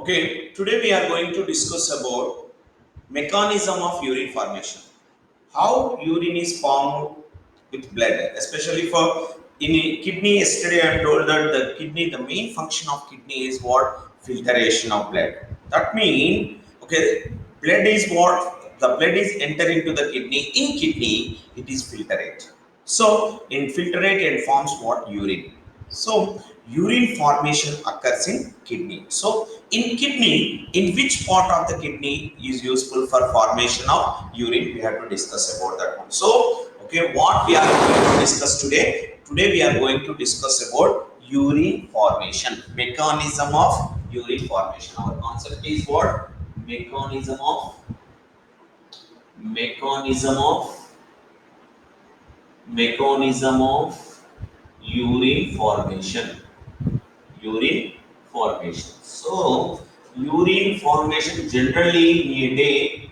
Okay, today we are going to discuss about mechanism of urine formation. How urine is formed with blood, especially for in kidney. Yesterday I told that the kidney, the main function of kidney is what? Filtration of blood. That means, okay, blood is what? The blood is enter into the kidney. In kidney, it is filtrate. So in filtrate and forms what? Urine. So urine formation occurs in kidney. So in kidney, in which part of the kidney is useful for formation of urine? We have to discuss about that one. So okay, what we are going to discuss today? Today we are going to discuss about urine formation, mechanism of urine formation. Our concept is what? Mechanism of mechanism of mechanism of urine formation. Urine formation. So, urine formation generally in a day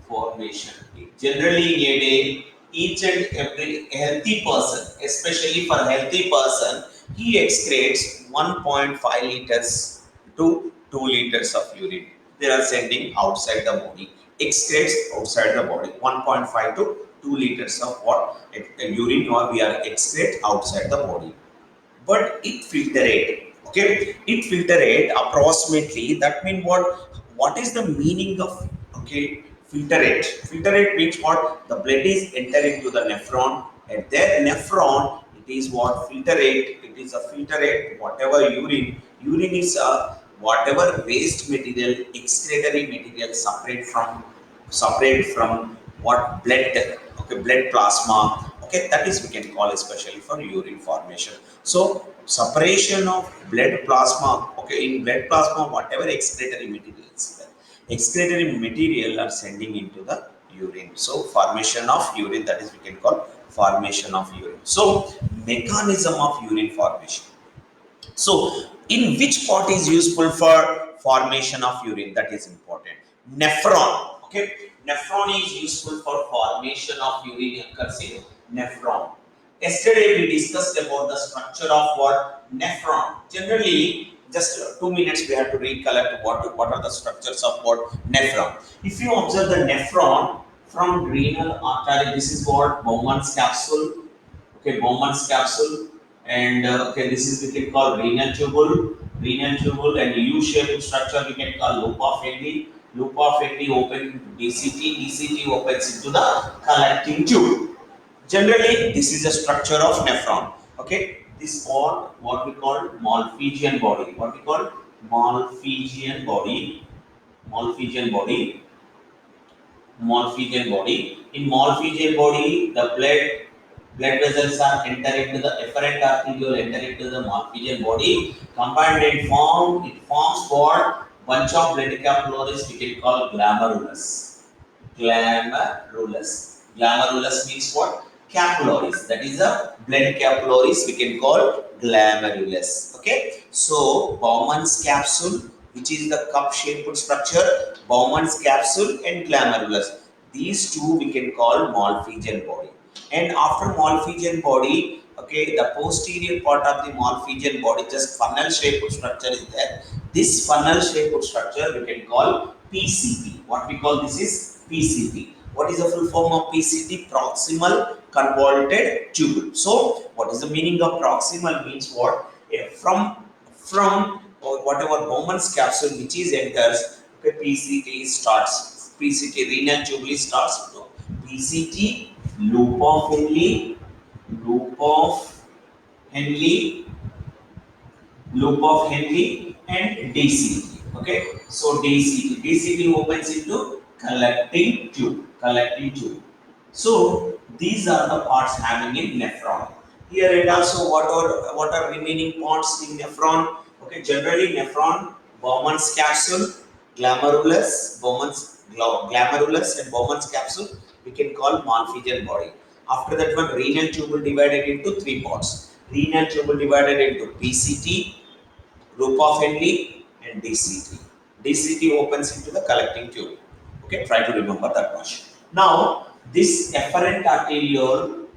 formation. Generally in a day, each and every healthy person, especially for healthy person, he excretes 1.5 liters to 2 liters of urine. They are sending outside the body. Excretes outside the body. 1.5 to 2 liters of what? Urine or we are excrete outside the body, but it filtrate. Okay, it filtrate approximately. That means what is the meaning of, okay, filtrate means what? The blood is entering to the nephron, and then nephron, it is what? Filtrate. It is a filtrate whatever urine is whatever waste material, excretory material, separate from what? Blood. Okay, blood plasma. Okay, that is we can call especially for urine formation. So separation of blood plasma. Okay, in blood plasma, whatever excretory material are sending into the urine. So formation of urine, that is we can call formation of urine. So mechanism of urine formation. So, in which part is useful for formation of urine? That is important. Nephron. Okay, nephron is useful for formation of urine occurs in nephron. Yesterday we discussed about the structure of what? Nephron. Generally, just 2 minutes we have to recollect what are the structures of what? Nephron. If you observe the nephron from renal artery, this is what? Bowman's capsule. Okay, Bowman's capsule, and okay, this is we can call renal tubule, and U-shaped structure we can call loop of Henle. Loop of Henle open into DCT, DCT opens into the collecting tube. Generally, this is the structure of nephron. Okay, this called what we call Malpighian body. What we call Malpighian body. Malpighian body. Malpighian body. In Malpighian body, the blood vessels are enter into the efferent arteriole, enter into the Malpighian body. Combined it forms what? Bunch of blood capillaries we can call glomerulus. Glomerulus means what? Capillaries. That is a blood capillaries we can call glomerulus. Okay. So Bowman's capsule, which is the cup-shaped structure, Bowman's capsule and glomerulus. These two we can call Malpighian body. And after Malpighian body, okay, the posterior part of the Malpighian body, just funnel-shaped structure is there. This funnel-shaped structure we can call PCT. What we call this is PCT. What is the full form of PCT? Proximal convoluted tubule. So, what is the meaning of proximal? Means what? From or whatever Bowman's capsule which is enters, okay, PCT starts. PCT renal tubule starts. PCT, loop of Henle, loop of Henle, loop of Henle, and DCT. Okay, so DCT opens into collecting tube, collecting tube. So these are the parts having in nephron. Here it also what are remaining parts in nephron. Okay, generally nephron, Bowman's capsule, glomerulus and Bowman's capsule we can call Malpighian body. After that one, renal tubule divided into three parts. Renal tubule divided into PCT, loop of Henle, and DCT. DCT opens into the collecting tube. Okay, try to remember that much. Now, this efferent arteriole,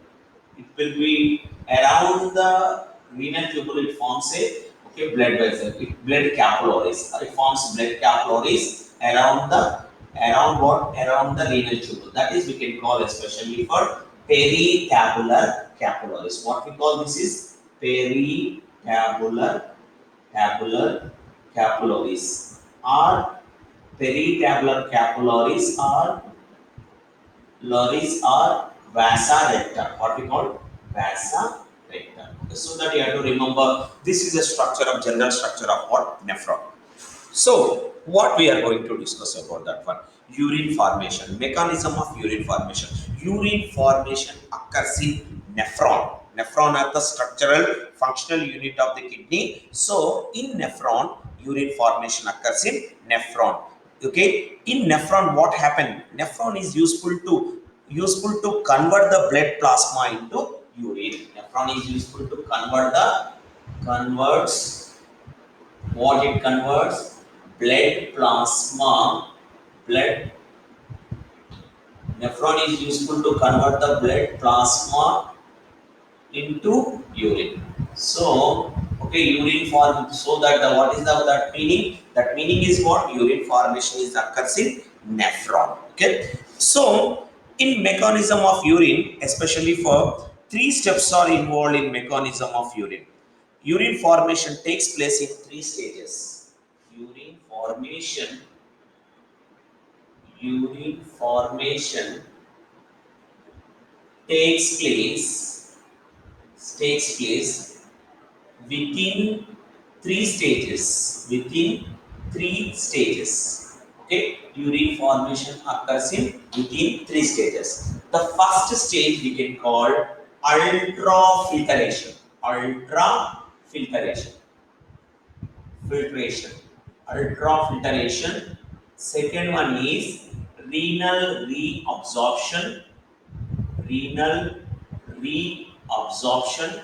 it will be around the renal tubule. It forms a, Okay, blood vessel, blood capillaries. It forms blood capillaries around what? Around the renal tube. That is we can call especially for peritabular capillaries. What we call this is peritabular capillaries. Or peritabular capillaries or vasa recta. What we call vasa recta. So that you have to remember, this is a structure of general structure of what? Nephron. So, what we are going to discuss about that one? Urine formation, mechanism of urine formation. Urine formation occurs in nephron. Nephron are the structural functional unit of the kidney. So, in nephron, urine formation occurs in nephron. Okay, in nephron, what happened? Nephron is useful to convert the blood plasma into urine. Nephron is useful to converts what it converts blood plasma blood nephron is useful to convert the blood plasma into urine. So okay, urine form, so that the what is the that meaning, that meaning is what? Urine formation is occurs in nephron. Okay, so in mechanism of urine, especially for three steps are involved in mechanism of urine. Urine formation takes place in three stages. Urine formation, urine formation takes place takes place within three stages. Within three stages. Okay, urine formation occurs in within three stages. The first stage we can call ultrafiltration. Ultrafiltration. Filtration. Ultrafiltration. Second one is renal reabsorption. Renal reabsorption.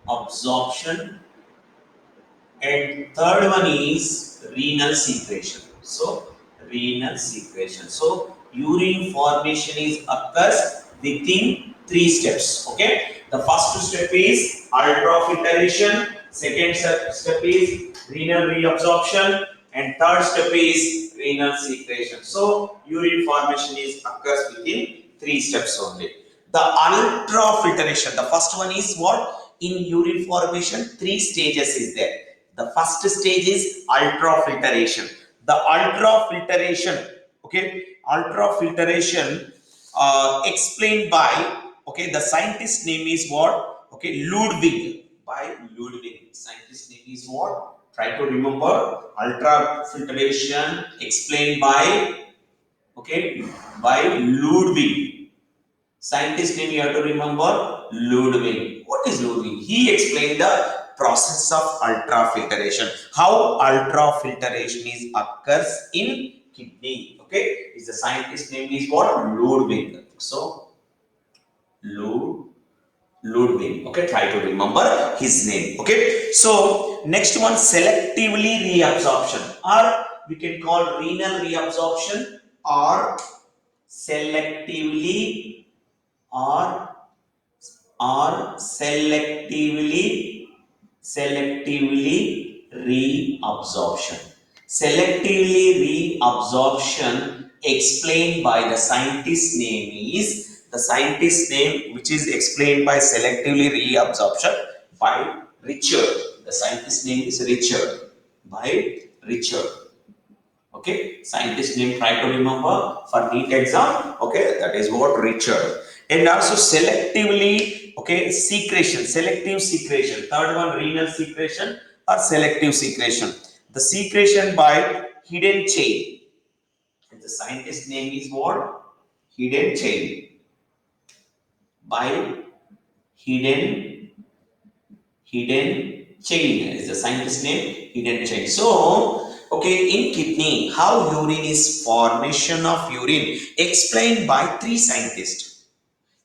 Absorption. And third one is renal secretion. So renal secretion. So urine formation is occurs within three steps. Okay. The first step is ultrafiltration. Second step is renal reabsorption, and third step is renal secretion. So urine formation is occurs within three steps only. The ultrafiltration. The first one is what? In urine formation, three stages is there. The first stage is ultrafiltration. The ultrafiltration, okay, ultrafiltration explained by, okay, the scientist name is what? Okay, Ludwig, by Ludwig. Scientist name is what? Try to remember. Ultrafiltration explained by, okay, by Ludwig. Scientist name you have to remember, Ludwig. What is Ludwig? He explained the process of ultrafiltration. How ultrafiltration is occurs in kidney. Okay, is the scientist name is what? Ludwig. So Ludwig. Okay, try to remember his name. Okay, so next one, selectively reabsorption, or we can call renal reabsorption, or selectively or selectively reabsorption. Selectively reabsorption explained by the scientist name is, the scientist name which is explained by selectively reabsorption by Richard. The scientist name is Richard, by Richard. Okay, scientist name, try to remember for NEET exam. Okay, that is what? Richard. And also selectively, okay, secretion, selective secretion. Third one, renal secretion or selective secretion. The secretion by hidden chain. And the scientist name is what? Hidden chain. By hidden chain is the scientist name, hidden chain. So okay, in kidney, how urine is formation of urine explained by three scientists.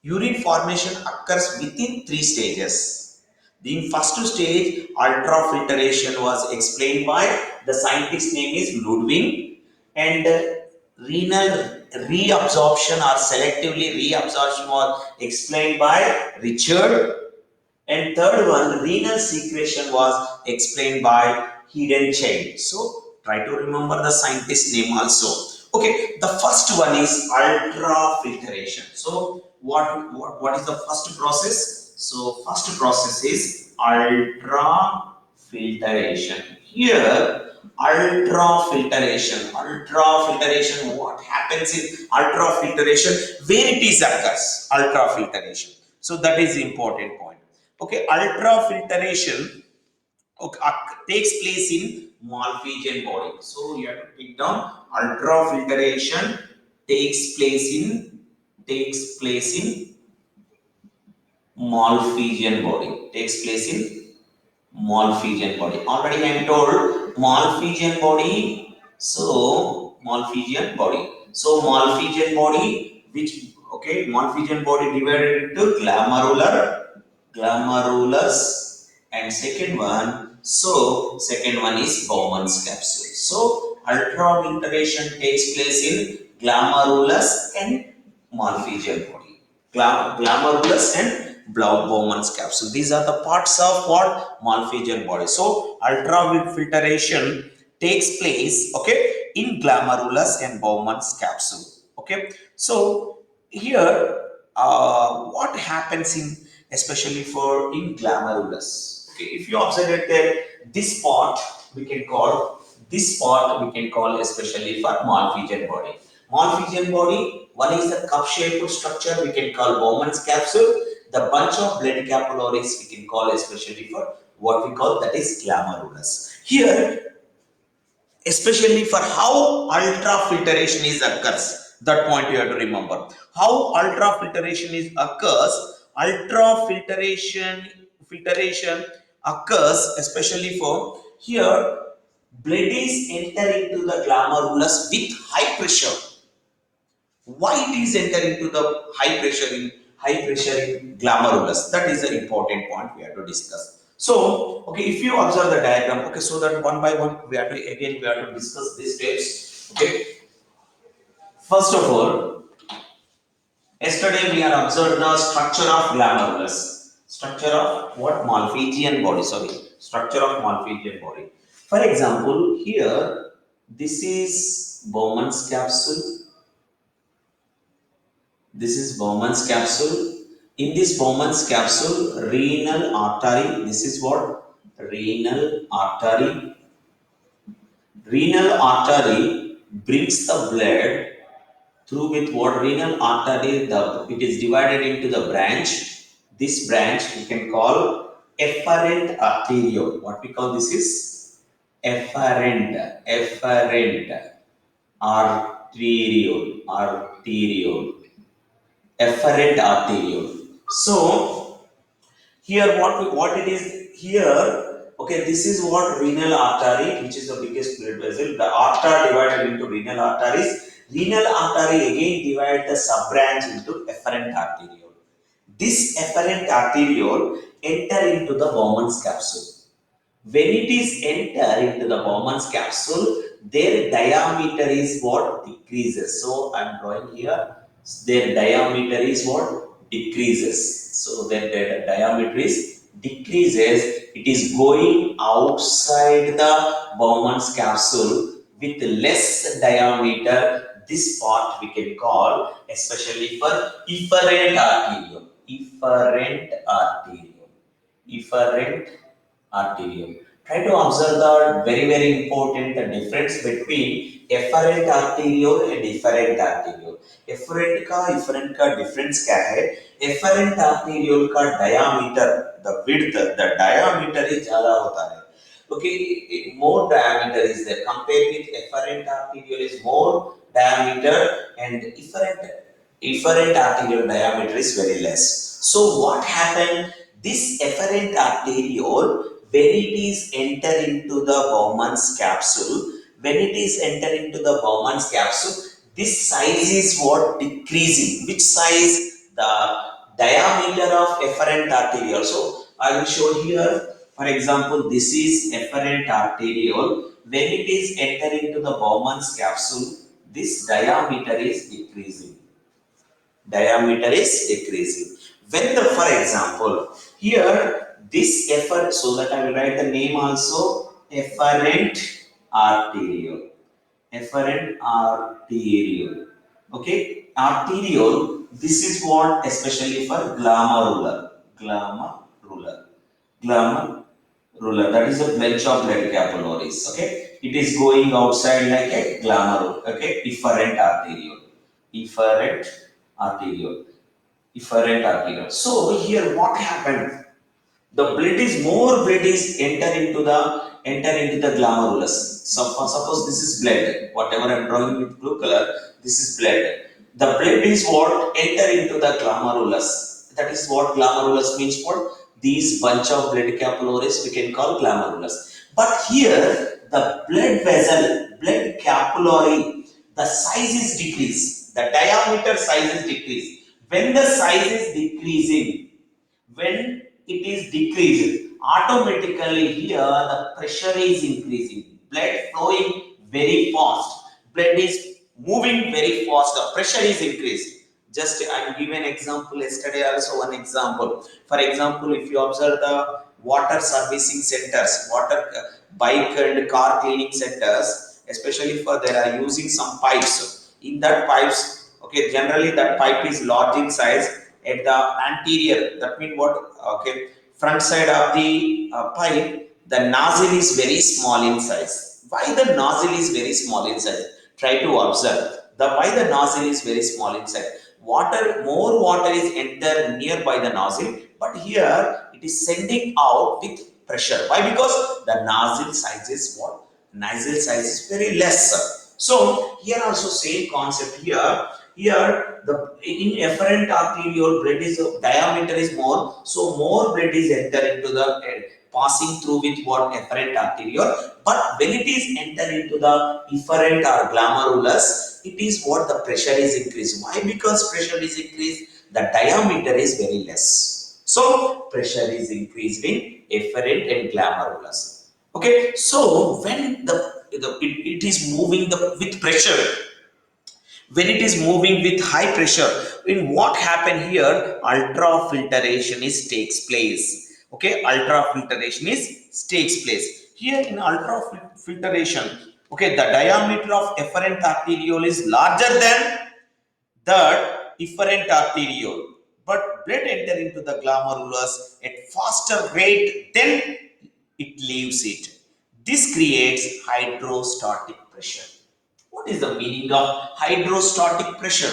Urine formation occurs within three stages. The first stage, ultrafiltration, was explained by the scientist name is Ludwig, and renal reabsorption or selectively reabsorption was explained by Richard. And third one, renal secretion was explained by hidden chain. So try to remember the scientist name also. Okay, the first one is ultrafiltration. So what is the first process? So first process is ultrafiltration. Here ultrafiltration, what happens in ultrafiltration, where it is occurs, ultrafiltration. So that is the important point. Okay, ultrafiltration, okay, takes place in Malpighian body. So you have to pick down ultrafiltration takes place in Malpighian body. Takes place in Malpighian body. Already I am told Malpighian body. So Malpighian body. So Malpighian body, which okay, Malpighian body divided into glomerulus, and second one is Bowman's capsule. So ultrafiltration takes place in glomerulus and Malpighian body. Glomerulus and Bowman's capsule. These are the parts of what Malpighian body. So ultrafiltration takes place, okay, in glomerulus and Bowman's capsule. Okay, so here what happens in, especially for in glomerulus. Okay, if you observe it there, this part we can call especially for Malpighian body. Malpighian body, one is the cup-shaped structure we can call Bowman's capsule. The bunch of blood capillaries we can call especially for what we call that is glomerulus. Here, especially for how ultrafiltration is occurs, that point you have to remember. How ultrafiltration is occurs, ultrafiltration occurs especially for here blood is enter into the glomerulus with high pressure. Why it is enter into the high pressure in glomerulus? That is an important point we have to discuss. So, okay, if you observe the diagram, okay, so that one by one we have to discuss these steps. Okay, first of all, yesterday we are observed the structure of glomerulus, structure of what Malpighian body. Sorry, structure of Malpighian body. For example, here this is Bowman's capsule. This is Bowman's capsule. In this Bowman's capsule, renal artery. This is what? Renal artery. Renal artery brings the blood through with what? Renal artery. It is divided into the branch. This branch we can call efferent arteriole. What we call this is efferent arteriole. Efferent arteriole. So here what it is here, okay, this is what renal artery, which is the biggest blood vessel. The artery divided into renal arteries. Renal artery again divide the sub branch into efferent arteriole. This efferent arteriole enter into the Bowman's capsule. When it is enter into the Bowman's capsule, their diameter is what? Decreases. So I'm drawing here. Their diameter is what? Decreases. So their diameter is decreases. It is going outside the Bowman's capsule with less diameter. This part we can call especially for efferent arteriole. Efferent arteriole. Try to observe the very important the difference between efferent arteriole and efferent arteriole. efferent का difference क्या है? Efferent arteriole का diameter, the width, the diameter is ज़्यादा होता है. Okay, more diameter is there. Compared with efferent arteriole is more diameter, and efferent arteriole diameter is very less. So what happened? This efferent arteriole, when it is enter into the Bowman's capsule, this size is what? Decreasing. Which size? The diameter of efferent arteriole. So I will show here. For example, this is efferent arteriole. When it is enter into the Bowman's capsule, this diameter is decreasing. When the, for example, here this efferent, so that I will write the name also, efferent arteriole. Efferent arteriole. Okay, arteriole. This is what especially for glomerular, glomerular, glomerular. That is a branch of blood capillaries. Okay, it is going outside like a glomerule. Okay, efferent arteriole, efferent arteriole, efferent arteriole. So here what happened? The blood is more blood is enter into the glomerulus. So suppose this is blood, whatever I'm drawing with blue color, this is blood. The blood is what enter into the glomerulus. That is what glomerulus means. For these bunch of blood capillaries we can call glomerulus. But here the blood vessel, blood capillary, the size is decreased, the diameter size is decreased. When the size is decreasing, when it is decreased, automatically here the pressure is increasing, blood flowing very fast, blood is moving very fast, the pressure is increased. Just I will give an example. Yesterday also one example. For example, if you observe the water servicing centers, water bike and car cleaning centers, especially for they are using some pipes. In that pipes, okay, generally that pipe is large in size. At the anterior, that means what, okay, front side of the pipe, the nozzle is very small in size. Why the nozzle is very small in size? Try to observe the why the nozzle is very small in size. Water, more water is enter nearby the nozzle, but here it is sending out with pressure. Why? Because the nozzle size is what, nozzle size is very less. So here also same concept here. Here the in efferent arteriole blood is diameter is more, so more blood is enter into the passing through with what efferent arteriole. But when it is enter into the efferent or glomerulus, it is what the pressure is increased. Why? Because pressure is increased, the diameter is very less, so pressure is increased in efferent and glomerulus. Okay, so when it is moving with pressure, when it is moving with high pressure, in what happen here, ultrafiltration is takes place. Okay, ultrafiltration is takes place here. In ultrafiltration, okay, the diameter of efferent arteriole is larger than that efferent arteriole, but blood enter into the glomerulus at faster rate than it leaves it. This creates hydrostatic pressure. What is the meaning of hydrostatic pressure?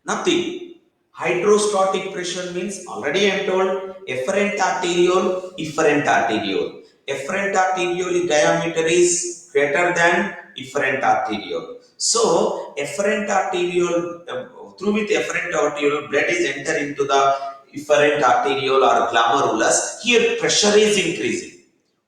Nothing. Hydrostatic pressure means, already I am told, efferent arteriole, efferent arteriole. Efferent arteriole diameter is greater than efferent arteriole. So, efferent arteriole, through with efferent arteriole, blood is enter into the efferent arteriole or glomerulus. Here pressure is increasing.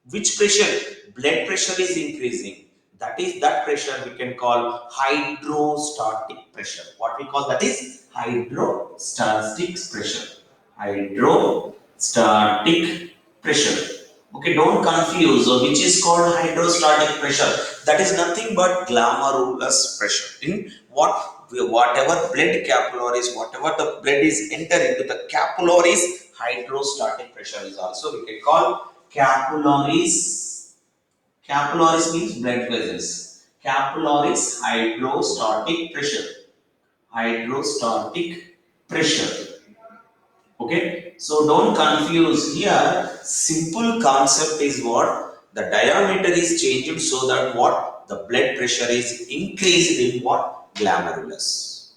Which pressure? Blood pressure is increasing. That is, that pressure we can call hydrostatic pressure. What we call that is hydrostatic pressure. Hydrostatic pressure. Okay, don't confuse which is called hydrostatic pressure. That is nothing but glomerulus pressure. In whatever blood capillaries, whatever the blood is enter into the capillaries, hydrostatic pressure is also we can call capillaries. Capillaries means blood vessels. Capillaries, hydrostatic pressure. Hydrostatic pressure. Okay, so don't confuse here. Simple concept is what, the diameter is changed so that what, the blood pressure is increased in what, glomerulus.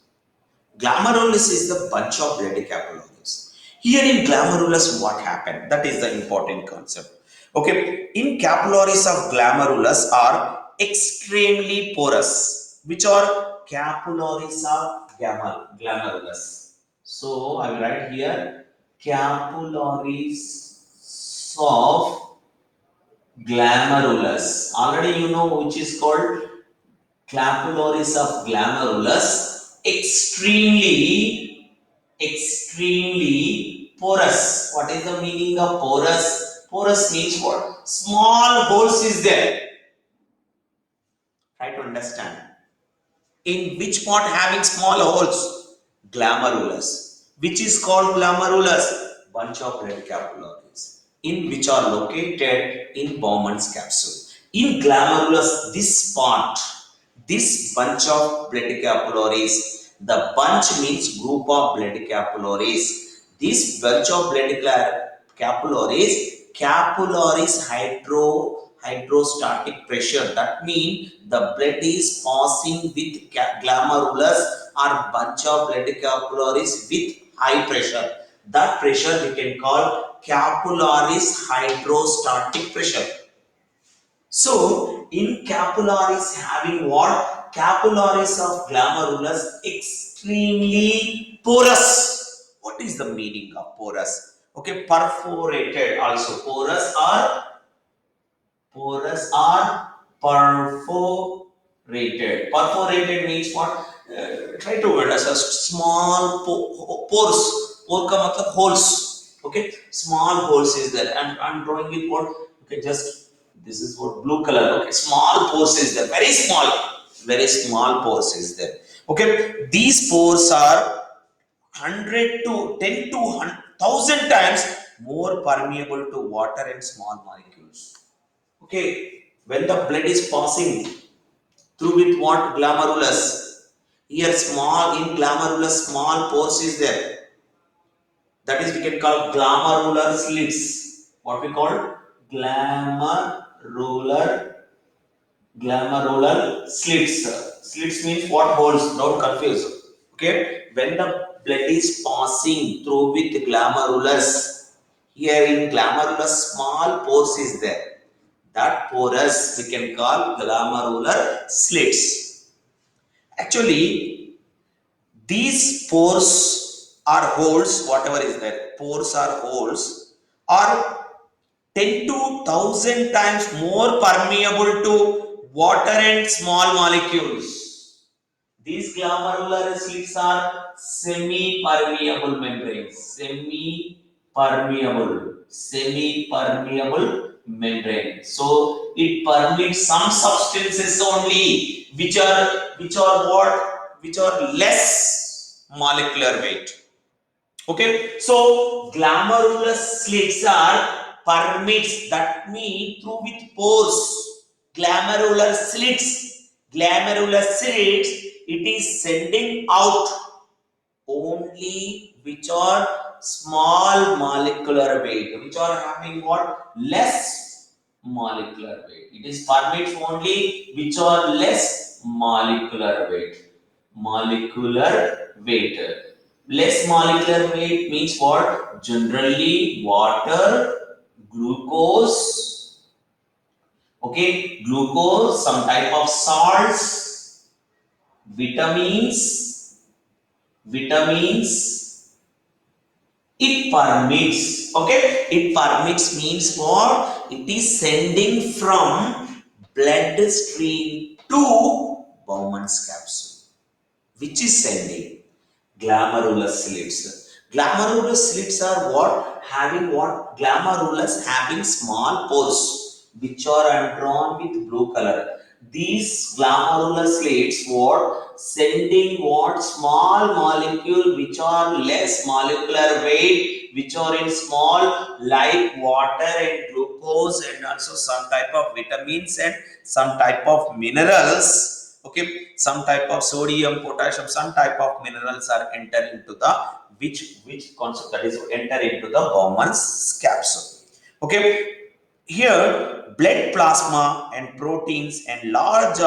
Glomerulus is the bunch of blood capillaries. Here in glomerulus, what happened? That is the important concept. Okay, in capillaries of glomerulus are extremely porous, which are capillaries of glomerulus. So I will write here capillaries of glomerulus. Already you know which is called capillaries of glomerulus, extremely porous. What is the meaning of porous? Porous means what? Small holes is there. Try to understand. In which part having small holes? Glomerulus. Which is called glomerulus? bunch of blood capillaries in which are located in Bowman's capsule. In glomerulus, this bunch of blood capillaries, the bunch means group of blood capillaries. This bunch of blood capillaries hydrostatic pressure. That means the blood is passing with glomerulus or bunch of blood capillaries with high pressure. That pressure we can call capillaris hydrostatic pressure. So, in capillaries having what? Capillaries of glomerulus extremely porous. What is the meaning of porous? Okay, perforated also. Porous or perforated. Perforated means what? Try to understand. Small pores. Pore ka matlab holes. Okay, small holes is there. And I'm drawing it what? Okay, just this is what blue color. Okay, small pores is there. Very small pores is there. Okay, these pores are 100 to 10 to 1,000 times more permeable to water and small molecules. Okay, when the blood is passing through with what? Glomerulus. Here small in glomerulus small pores is there. That is we can call glomerular slits. What we call glomerular slits. Slits means what? Holes. Don't confuse. Okay, when the blood is passing through with glomerulus, here in glomerulus small pores is there. That porous we can call glomerular slits. Actually, these pores are holes, whatever is there, pores are holes, are 10 to 1,000 times more permeable to water and small molecules. These glomerular slits are semi-permeable membranes. Semi-permeable membrane. So it permits some substances only which are what? Which are less molecular weight. Okay, so glomerular slits are permits, that means through with pores. Glomerular slits, it is sending out only which are small molecular weight, which are having what? Less molecular weight. It is permits only which are less molecular weight. Less molecular weight means what? Generally water, glucose, okay, glucose, some type of salts, vitamins, it permits. Okay, it permits means what? It is sending from bloodstream to Bowman's capsule. Which is sending? Glomerular slits. Glomerular slits are what? Having what? Glomerulus having small pores which are drawn with blue color. These glomerular slits what? Sending what? Small molecule which are less molecular weight, which are in small like water and glucose and also some type of vitamins and some type of minerals. Okay, some type of sodium, potassium, some type of minerals are enter into the which concept, that is enter into the Bowman's capsule. Okay, here blood plasma and proteins and large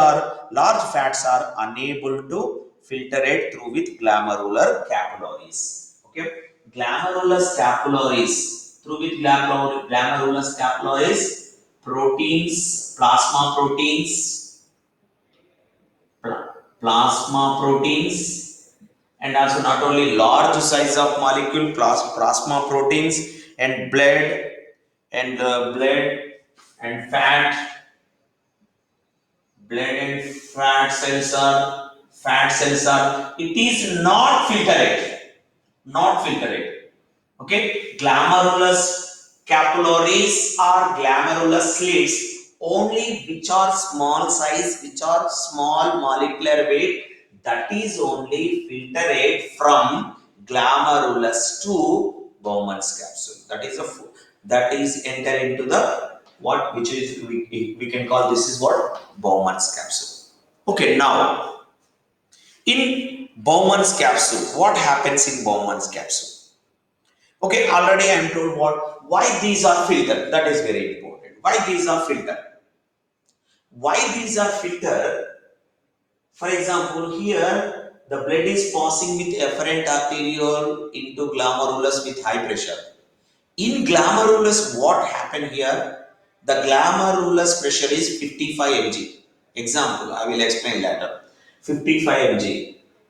fats are unable to filtrate through with glomerular capillaries. Okay, glomerular capillaries, through with glomerular capillaries, proteins, plasma proteins, and also not only large size of molecule plasma proteins and blood and fat cells are, it is not filtered. Okay, glomerulus capillaries are glomerular slits only which are small size, which are small molecular weight, that is only filtered from glomerulus to Bowman's capsule. That is that is enter into the what, which is we can call this is what, Bowman's capsule. Okay, now in Bowman's capsule, what happens in Bowman's capsule? Okay, already I am told why these are filtered. That is very important. Why these are filtered? Why these are filtered? For example, here the blood is passing with efferent arteriole into glomerulus with high pressure. In glomerulus, what happened here? The glomerulus pressure is 55 mg. Example, I will explain later. 55 mg.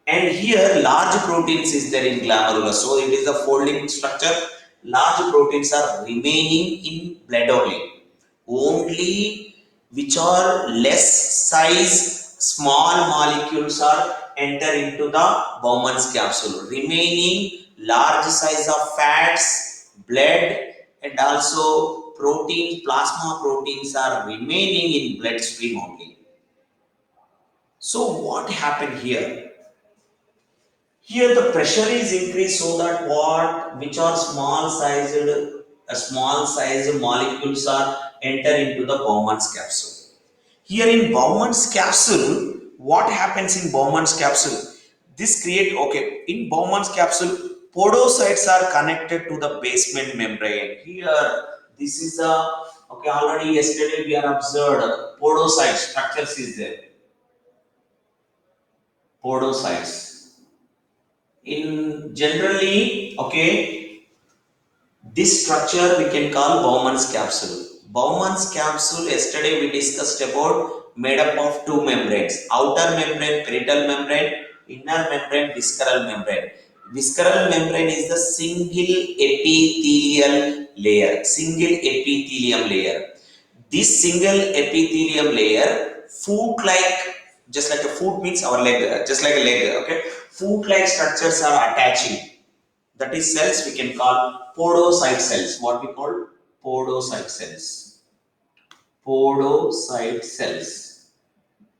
And here large proteins is there in glomerulus. So it is a folding structure. Large proteins are remaining in blood only. Only which are less size small molecules are enter into the Bowman's capsule. Remaining large size of fats, blood, and also protein, plasma proteins are remaining in bloodstream only. So what happened here? Here the pressure is increased so that what, which are small sized molecules are enter into the Bowman's capsule. Here in Bowman's capsule, what happens in Bowman's capsule? This create, okay, in Bowman's capsule, podocytes are connected to the basement membrane. Here, this is a, okay, already yesterday we are observed podocyte structures is there. Podocytes. In generally, okay, this structure we can call Bowman's capsule. Bowman's capsule, yesterday we discussed about made up of two membranes, outer membrane, parietal membrane, inner membrane, visceral membrane. Visceral membrane is the single epithelial layer, single epithelium layer. This single epithelium layer, foot-like, just like a foot means our leg, just like a leg, okay? Foot-like structures are attaching. That is cells we can call podocyte cells. What we call podocyte cells. Podocyte cells.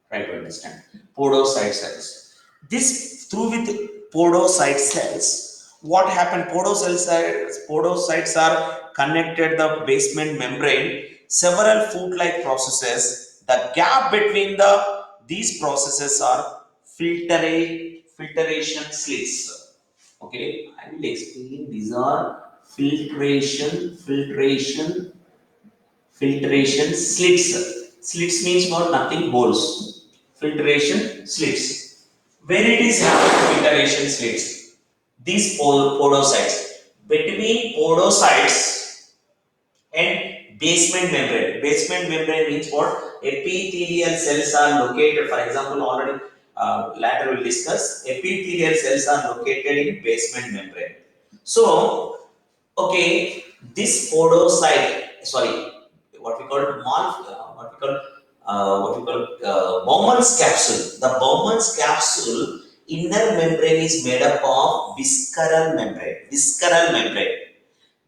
Try to understand. Podocyte cells. This through with podocyte cells, what happened? Podocytes are connected the basement membrane. Several foot-like processes. The gap between these processes are filtration slits. Okay, I will explain. These are filtration slits. Slits means what? Nothing, holes. Filtration slits. Where it is happening, filtration slits? These podocytes. Between podocytes and basement membrane. Basement membrane means what? Epithelial cells are located. For example, already later we'll discuss. Epithelial cells are located in basement membrane. So, okay, this podocyte, sorry, what we call Bowman's capsule. The Bowman's capsule inner membrane is made up of visceral membrane. Visceral membrane.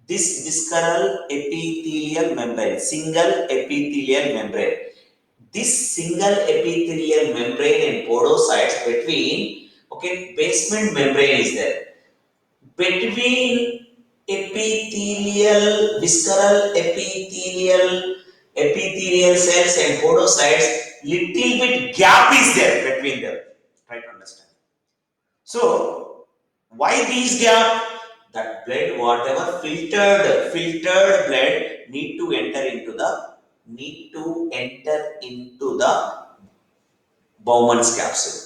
This visceral epithelial membrane, single epithelial membrane. This single epithelial membrane and podocytes between, okay, basement membrane is there. Between visceral epithelial cells and podocytes, little bit gap is there between them. Try to understand. So, why these gap? That blood, whatever filtered blood need to enter into the Bowman's capsule.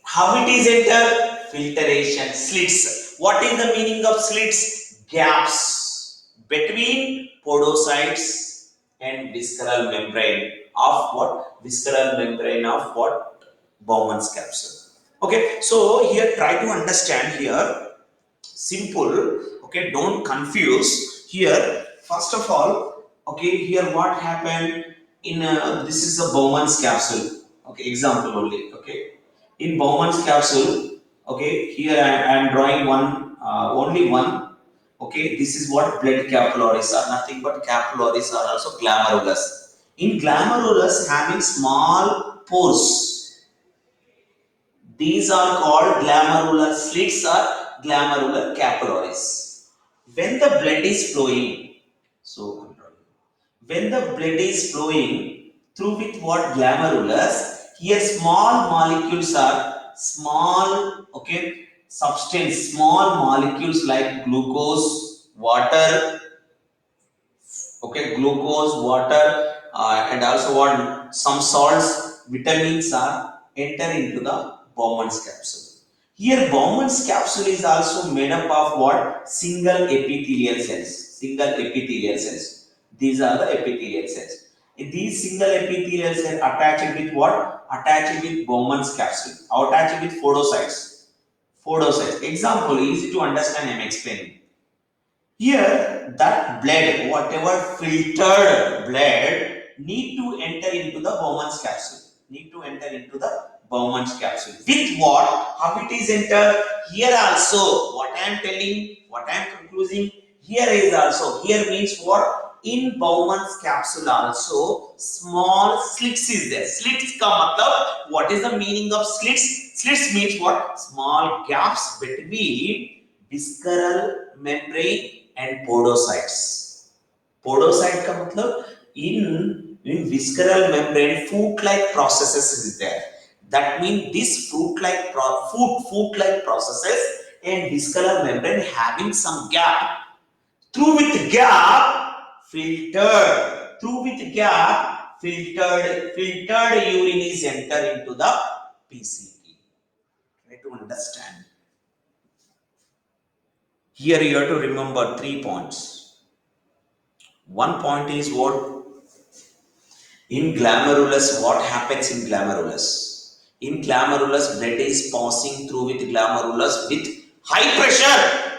How it is enter? Filtration slits. What is the meaning of slits? Gaps between podocytes and visceral membrane of what? Visceral membrane of what? Bowman's capsule. Okay, so here try to understand here. Simple. Okay, don't confuse here. First of all, okay, here what happened in this is a Bowman's capsule. Okay, example only. Okay, in Bowman's capsule, okay, here I am drawing one, only one. Okay, this is what blood capillaries are, nothing but capillaries are also glomerulus. In glomerulus having small pores, these are called glomerular slits or glomerular capillaries. when the blood is flowing, so when the blood is flowing through with what glomerulus, here small molecules are small, okay, substance, small molecules like glucose, water, okay, glucose, water, and also what some salts, vitamins are enter into the Bowman's capsule. Here, Bowman's capsule is also made up of what? Single epithelial cells. Single epithelial cells. These are the epithelial cells. These single epithelial cells attached with what? Attached with Bowman's capsule. Attached with photocytes. Photocytes. Example, easy to understand. I am explaining. Here, that blood, whatever filtered blood, need to enter into the Bowman's capsule. Need to enter into the Bowman's capsule. With what? How it is entered? Here also, what I am telling, what I am concluding, here is also. Here means what? In Bowman's capsule also, small slits is there. Slits ka matlab, what is the meaning of slits? Slits means what? Small gaps between visceral membrane and podocytes. Podocyte का मतलब in visceral membrane foot-like processes is there. That means this foot-like processes and visceral membrane having some gap. Through with gap filtered. Through with gap filtered urine is enter into the PCT. Try to understand. Here you have to remember 3 points. One point is what in glomerulus, what happens in glomerulus? In glomerulus, blood is passing through with glomerulus with high pressure.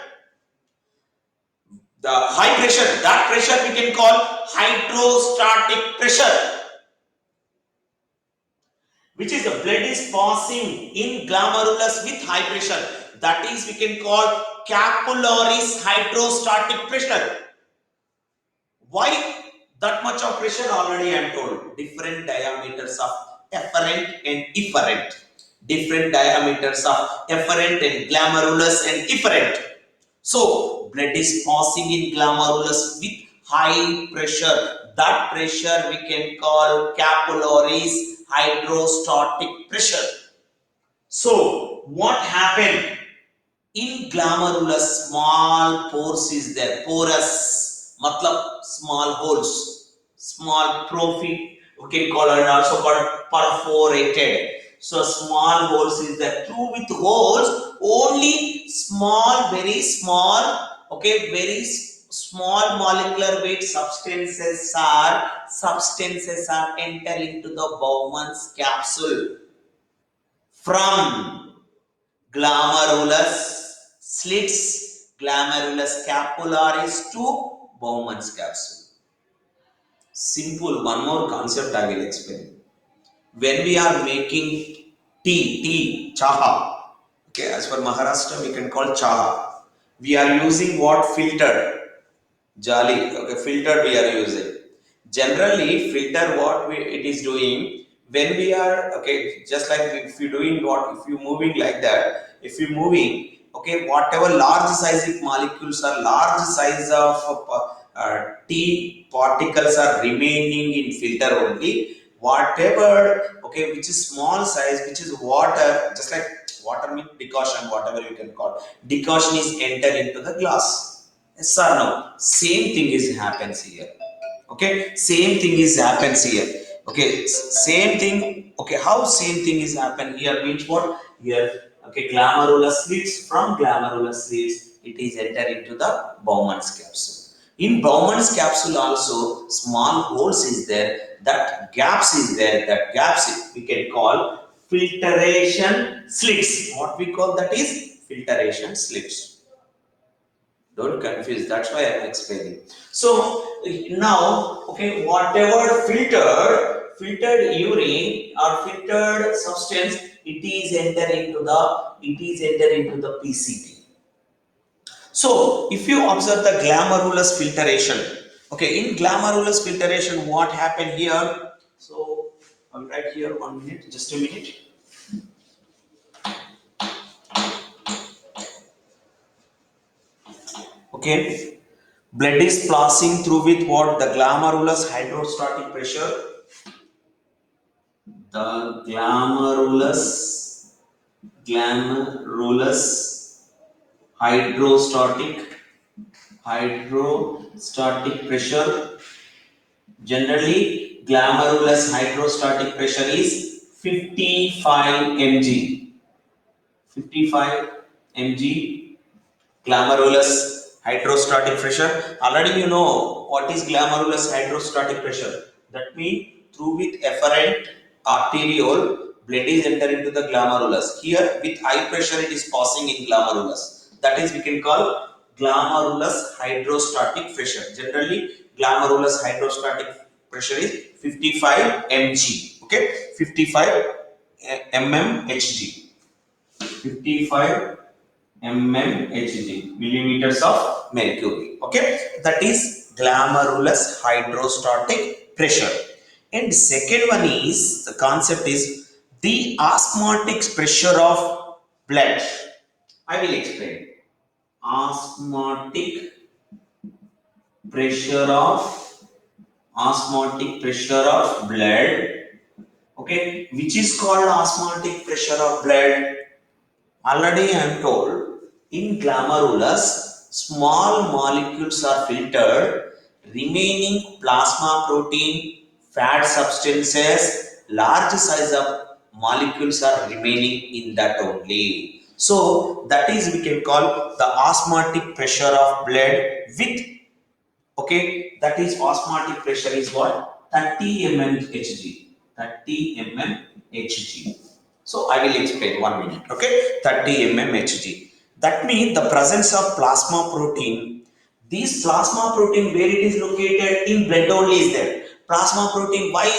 The high pressure, that pressure we can call hydrostatic pressure, which is the blood is passing in glomerulus with high pressure. That is we can call capillaris hydrostatic pressure. Why that much of pressure? Already I am told. Different diameters of efferent and efferent. Different diameters of efferent and glomerulus and efferent. So blood is passing in glomerulus with high pressure. That pressure we can call capillaris hydrostatic pressure. So what happened? In glomerulus, small pores is there. Porous, matlab small holes, small prophy, okay, called and also called perforated. So small holes is there. Through with holes, only small, very small, okay, very small molecular weight substances are enter into the Bowman's capsule from glomerulus slits, glomerulus capillaris to Bowman's capsule. Simple, one more concept I will explain. When we are making chaha, okay, as for Maharashtra we can call chaha. We are using what? Filtered, jali, okay, filtered we are using. Generally, filter what it is doing when we are, okay, just like if you doing what, if you moving like that, if you moving, okay, whatever large size molecules are large size of tea particles are remaining in filter only. Whatever, okay, which is small size, which is water, just like water means decoction, whatever you can call, decoction is enter into the glass. Yes or no? Same thing is happens here. Okay, same thing is happens here. Okay, same thing. Okay, how same thing is happen here means what? Here, okay, glomerulus slits, from glomerulus slits it is enter into the Bowman's capsule. In Bowman's capsule also small holes is there, that gaps is there, that gaps we can call filtration slits. What we call that is filtration slits. Don't confuse. That's why I'm explaining. So now, okay, whatever filtered urine or filtered substance, it is enter into the PCT. So if you observe the glomerulus filtration, okay, in glomerulus filtration, what happened here? So I'll write here 1 minute, just a minute. Okay. Okay, blood is passing through with what? The glomerulus hydrostatic pressure. The glomerulus hydrostatic pressure. Generally, glomerulus hydrostatic pressure is 55 mg. 55 mg glomerulus hydrostatic pressure. Already you know what is glomerulus hydrostatic pressure. That means through with efferent arteriole, blood is enter into the glomerulus. Here with high pressure it is passing in glomerulus. That is we can call glomerulus hydrostatic pressure. Generally, glomerulus hydrostatic pressure is 55 mg. Okay, 55 mmHg. 55 mmHg, millimeters of mercury. Okay, that is glomerulus hydrostatic pressure. And second one is the concept is the osmotic pressure of blood. I will explain. Osmotic pressure of blood. Okay, which is called osmotic pressure of blood. Already I am told in glomerulus, small molecules are filtered, remaining plasma protein, fat substances, large size of molecules are remaining in that only. So that is we can call the osmotic pressure of blood with, okay, that is osmotic pressure is what? 30 mmHg. 30 mmHg. So I will explain 1 minute. Okay, 30 mmHg. That means the presence of plasma protein. This plasma protein where it is located in blood only is there. Plasma protein, why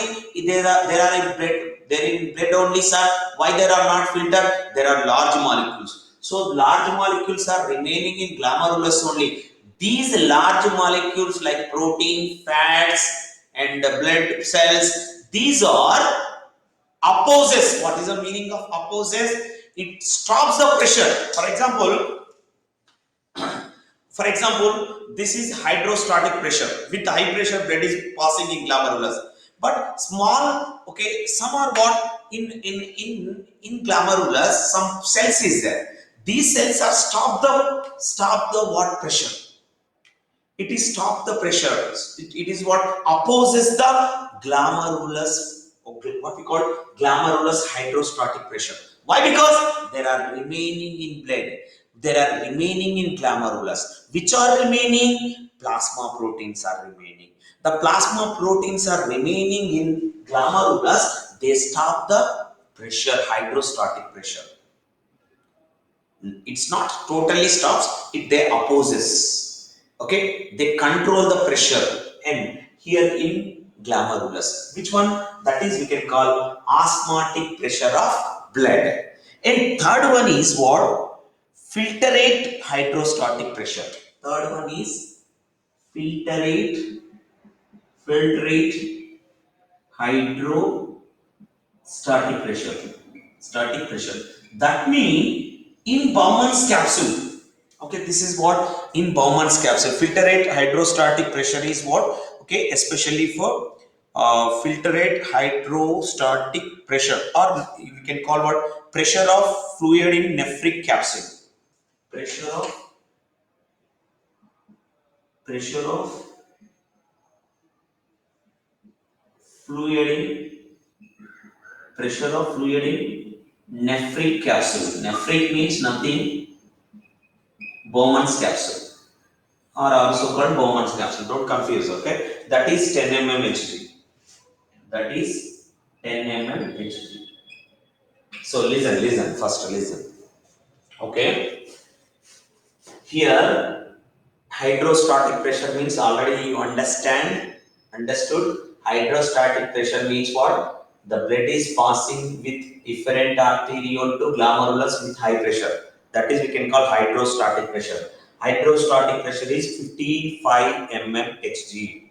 there are in blood? There in blood only, sir. Why there are not filtered? There are large molecules. So large molecules are remaining in glomerulus only. These large molecules like protein, fats, and blood cells, these are opposes. What is the meaning of opposes? It stops the pressure. For example, this is hydrostatic pressure. With high pressure, blood is passing in glomerulus. But small, okay, some are what in glomerulus, some cells is there. These cells are stop the what pressure. It is stop the pressure. It is what opposes the glomerulus, okay, what we call glomerulus hydrostatic pressure. Why? Because there are remaining in blood, there are remaining in glomerulus. Which are remaining? Plasma proteins are remaining. The plasma proteins are remaining in glomerulus. They stop the pressure, hydrostatic pressure. It's not totally stops, it they opposes. Okay, they control the pressure. And here in glomerulus, which one? That is we can call osmotic pressure of blood. And third one is what? Filtrate hydrostatic pressure. Third one is filtrate filtrate hydrostatic pressure. Static pressure. That means in Bowman's capsule. Okay, this is what in Bowman's capsule. Filtrate hydrostatic pressure is what? Okay, especially for filtrate hydrostatic pressure, or we can call what? Pressure of fluid in nephric capsule. Pressure of fluid in nephric capsule. Nephric means nothing. Bowman's capsule, or also called Bowman's capsule. Don't confuse, okay? That is 10 mmHg. That is 10 mmHg. So listen, first listen. Okay. Here, hydrostatic pressure means already you understood. Hydrostatic pressure means what? The blood is passing with efferent arteriole to glomerulus with high pressure. That is we can call hydrostatic pressure. Hydrostatic pressure is 55 mmHg.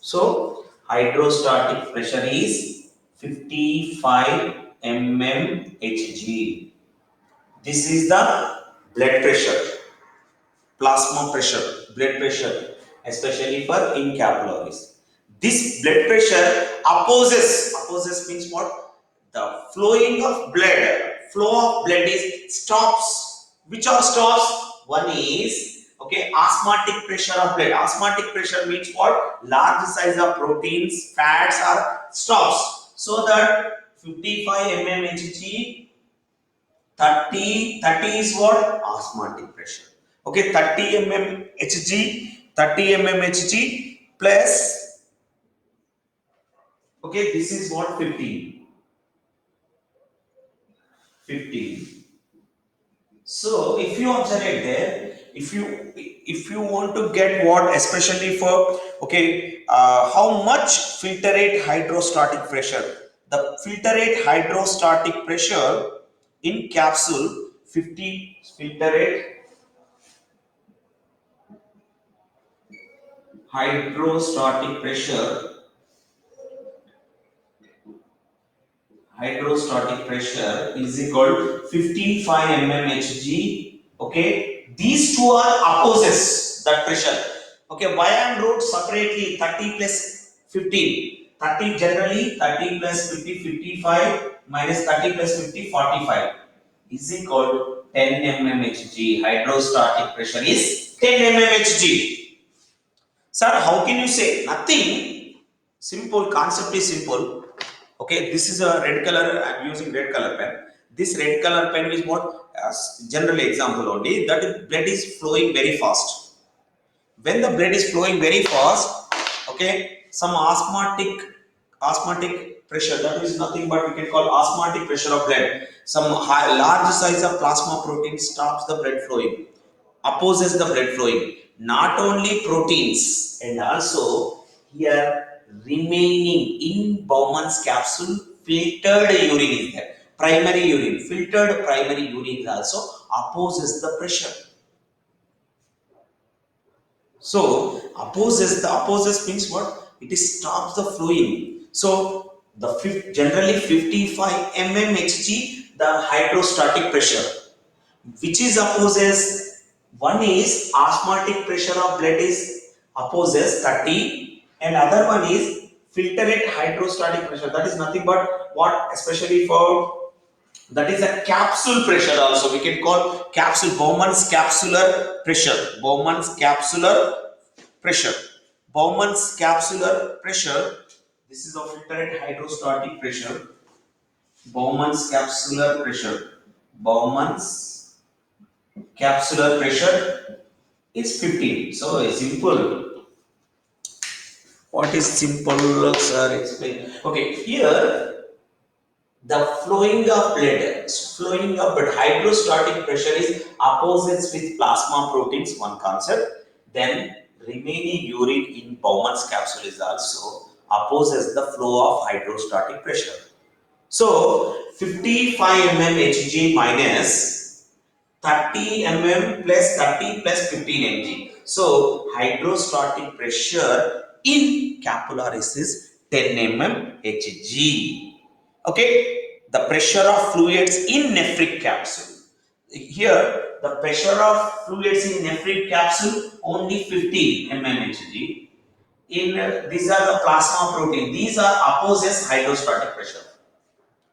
So hydrostatic pressure is 55 mmHg. This is the blood pressure. plasma pressure, blood pressure, especially for in capillaries. This blood pressure opposes means what? The flowing of blood. Flow of blood is stops. Which are stops? One is okay, osmotic pressure of blood. Osmotic pressure means what? Large size of proteins, fats are stops. So that 55 mmHg 30 is what? Osmotic pressure. Okay, 30 mmHg, 30 mmHg plus, okay, this is what? 15. So if you observe it there, if you want to get what, especially for okay, how much filter rate hydrostatic pressure? The filter rate hydrostatic pressure in capsule 50 filter rate hydrostatic pressure is equal to 55 mmHg. Okay, these two are opposes that pressure. Okay, why I am wrote separately 30 plus 15. 30 generally 30 plus 50 55 minus 30 plus 50 45 is equal to 10 mmHg. Hydrostatic pressure is 10 mmHg. Sir, how can you say nothing? Simple concept is simple. Okay, this is a red color. I'm using red color pen. This red color pen is what? As general example only. That blood is flowing very fast. When the blood is flowing very fast, okay, some osmotic pressure. That is nothing but we can call osmotic pressure of blood. Some large size of plasma protein stops the blood flowing, opposes the blood flowing. Not only proteins, and also here remaining in Bowman's capsule filtered urine is there. Primary urine, filtered primary urine also opposes the pressure. So opposes means what? It is stops the flowing. So the generally 55 mmHg the hydrostatic pressure, which is opposes. One is osmotic pressure of blood is opposes 30, and other one is filtrate hydrostatic pressure. That is nothing but what, especially for that is a capsule pressure also we can call capsule Bowman's capsular pressure. Pressure. Bowman's capsular pressure. This is a filtrate hydrostatic pressure. Bowman's capsular pressure. Bowman's capsular pressure is 15. So it's simple. What is simple, sir? Explain. Okay, here the flowing of blood, hydrostatic pressure is opposites with plasma proteins. One concept. Then remaining urine in Bowman's capsule is also opposes the flow of hydrostatic pressure. So 55 mmHg minus 30 mm plus 30 plus 15 mg. So hydrostatic pressure in capillaries is 10 mmHg. Okay, the pressure of fluids in nephric capsule. Here, the pressure of fluids in nephric capsule only 15 mmHg. In these are the plasma protein. These are opposes hydrostatic pressure.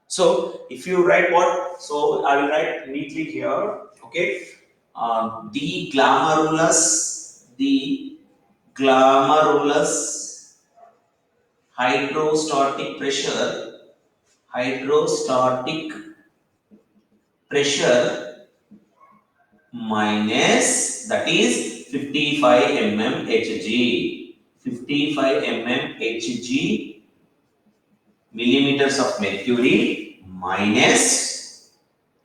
So if you write what, so I will write neatly here. Okay, the glomerulus hydrostatic pressure minus that is 55 mmHg. 55 mmHg millimeters of mercury minus,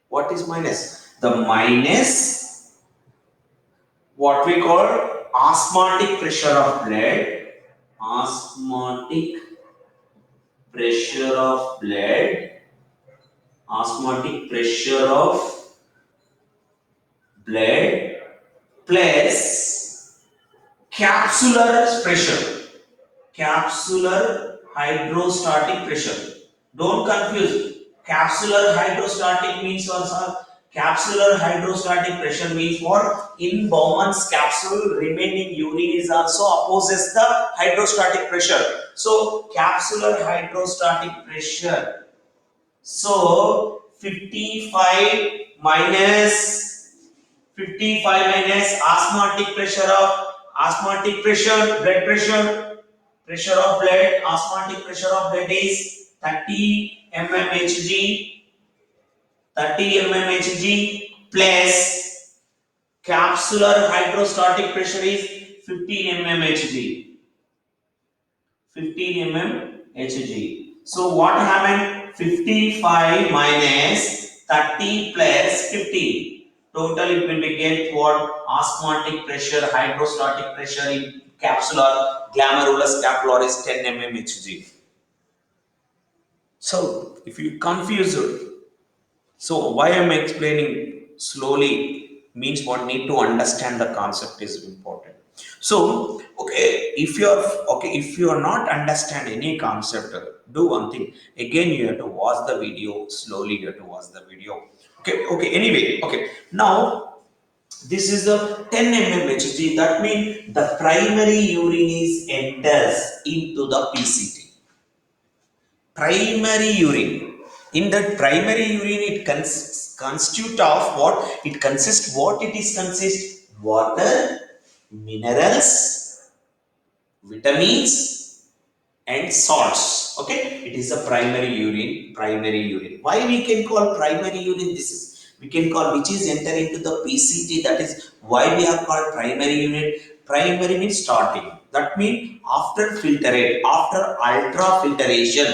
what is minus? The minus what we call osmotic pressure of blood. Osmotic pressure of blood. Osmotic pressure of blood plus capsular pressure. Capsular hydrostatic pressure. Don't confuse. Capsular hydrostatic means also Capsular hydrostatic pressure means what? In Bowman's capsule, remaining urine is also opposes the hydrostatic pressure. So, capsular hydrostatic pressure. So, 55 minus osmotic pressure, blood pressure, pressure of blood, osmotic pressure of blood is 30 mmHg, 30 mmHg plus capsular hydrostatic pressure is 15 mmHg. 15 mmHg. So what happened? 55 minus 30 plus 15. Total it will be get what? Osmotic pressure, hydrostatic pressure in capsular, glomerulus capillary is 10 mmHg. So if you confused, so why I'm explaining slowly means what need to understand the concept is important. So if you're not understand any concept, do one thing. Again, you have to watch the video slowly. You have to watch the video. Okay. Anyway, okay. Now this is a 10 mmHg. That means the primary urine is enters into the PCT. Primary urine. In that primary urine it constitute of what? It consists what? It is consist water, minerals, vitamins and salts. Okay, it is a primary urine. Why we can call primary urine? This is we can call which is enter into the PCT. That is why we are called primary urine. Primary means starting. That means after filtrate, after ultra filtration,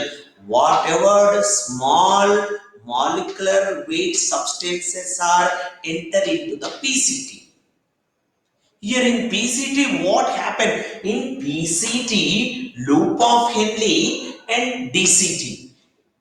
whatever the small molecular weight substances are enter into the PCT. Here in PCT, what happened? In PCT, loop of Henle and DCT.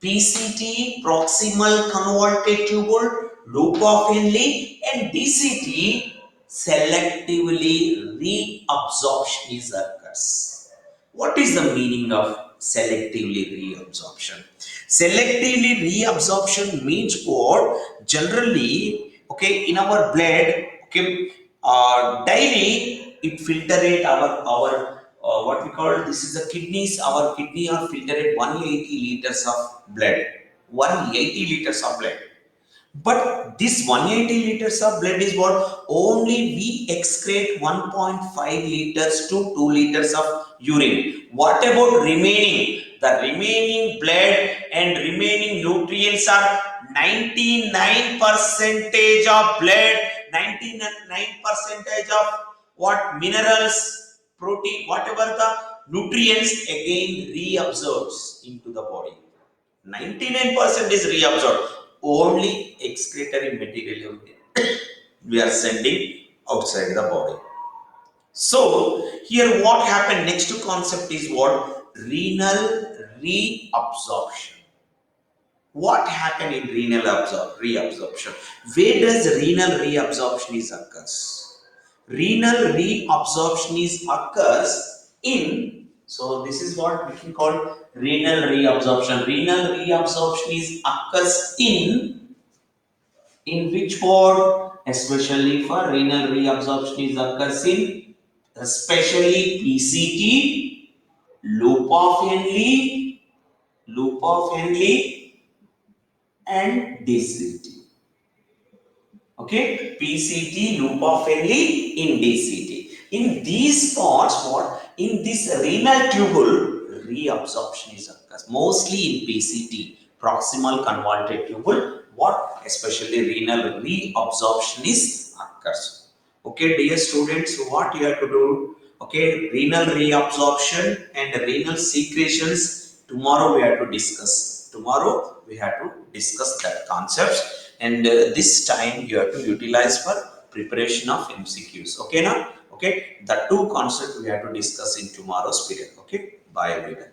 PCT, proximal convoluted tubule, loop of Henle and DCT, selectively reabsorption is occurs. What is the meaning of selectively reabsorption? Selectively reabsorption means what? Generally, okay, in our blood, okay, daily it filtrate our what we call this is the kidneys. Our kidney are filtered 180 liters of blood. 180 liters of blood. But this 180 liters of blood is what? Only we excrete 1.5 liters to 2 liters of urine. What about remaining? The remaining blood and remaining nutrients are 99 percentage of blood, 99 percentage of what? Minerals, protein, whatever the nutrients again reabsorbs into the body. 99% is reabsorbed. Only excretory material we are sending outside the body. So here what happened? Next concept is what? Renal reabsorption. What happened in renal reabsorption? Where does renal reabsorption is occurs? Renal reabsorption is occurs in, so this is what we can call renal reabsorption. Renal reabsorption is occurs in which ward? Especially for renal reabsorption is occurs in especially PCT, loop of Henle and DCT. Okay, PCT, loop of Henle in DCT. In these spots, what? In this renal tubule, reabsorption is occurs mostly in PCT, proximal convoluted tubule. What? Especially renal reabsorption is occurs. Okay, dear students, what you have to do? Okay, renal reabsorption and renal secretions. Tomorrow we have to discuss. Tomorrow we have to discuss that concepts, and this time you have to utilize for preparation of MCQs. Okay, now. Okay, the two concepts we have to discuss in tomorrow's period. Okay, bye everyone.